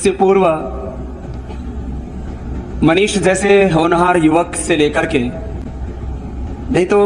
उससे पूर्व मनीष जैसे होनहार युवक से लेकर के, नहीं तो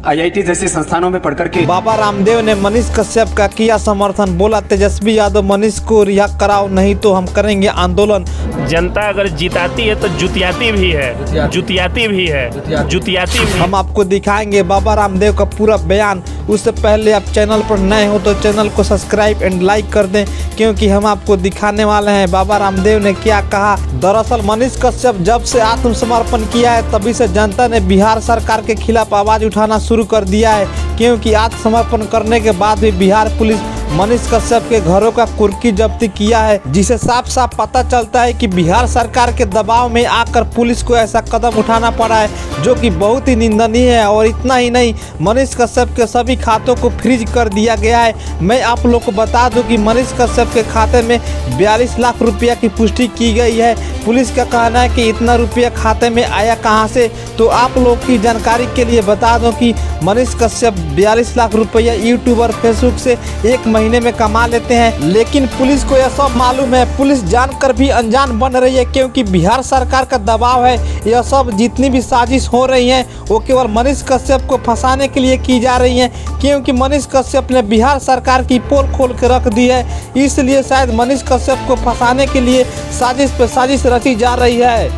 आईआईटी जैसे संस्थानों में पढ़कर के बाबा रामदेव ने मनीष कश्यप का किया समर्थन। बोला तेजस्वी यादव मनीष को रिहा कराओ, नहीं तो हम करेंगे आंदोलन। जनता अगर जिताती है तो जुतियाती भी है, जुतियाती भी है, जुतियाती भी। हम आपको दिखाएंगे बाबा रामदेव का पूरा बयान। उससे पहले आप चैनल पर नए हो तो चैनल को सब्सक्राइब एंड लाइक कर दें, क्योंकि हम आपको दिखाने वाले हैं बाबा रामदेव ने क्या कहा। दरअसल मनीष कश्यप जब से आत्मसमर्पण किया है तभी से जनता ने बिहार सरकार के खिलाफ आवाज उठाना शुरू कर दिया है, क्योंकि आत्मसमर्पण करने के बाद भी बिहार पुलिस मनीष कश्यप के घरों का कुर्की जब्ती किया है, जिसे साफ साफ पता चलता है कि बिहार सरकार के दबाव में आकर पुलिस को ऐसा कदम उठाना पड़ा है, जो कि बहुत ही निंदनीय है। और इतना ही नहीं, मनीष कश्यप के सभी खातों को फ्रीज कर दिया गया है। मैं आप लोग को बता दूं कि मनीष कश्यप के खाते में 42 लाख रुपया की पुष्टि की गई है। पुलिस का कहना है कि इतना रुपया खाते में आया कहां से, तो आप लोग की जानकारी के लिए बता दूं कि मनीष कश्यप 42 लाख रुपया यूट्यूबर फेसबुक से एक महीने में कमा लेते हैं। लेकिन पुलिस को यह सब मालूम है, पुलिस जानकर भी अनजान बन रही है, क्योंकि बिहार सरकार का दबाव है। यह सब जितनी भी साजिश हो रही है वो केवल मनीष कश्यप को फंसाने के लिए की जा रही है, क्योंकि मनीष कश्यप ने बिहार सरकार की पोल खोल के रख दी है। इसलिए शायद मनीष कश्यप को फंसाने के लिए साजिश पे साजिश रची जा रही है।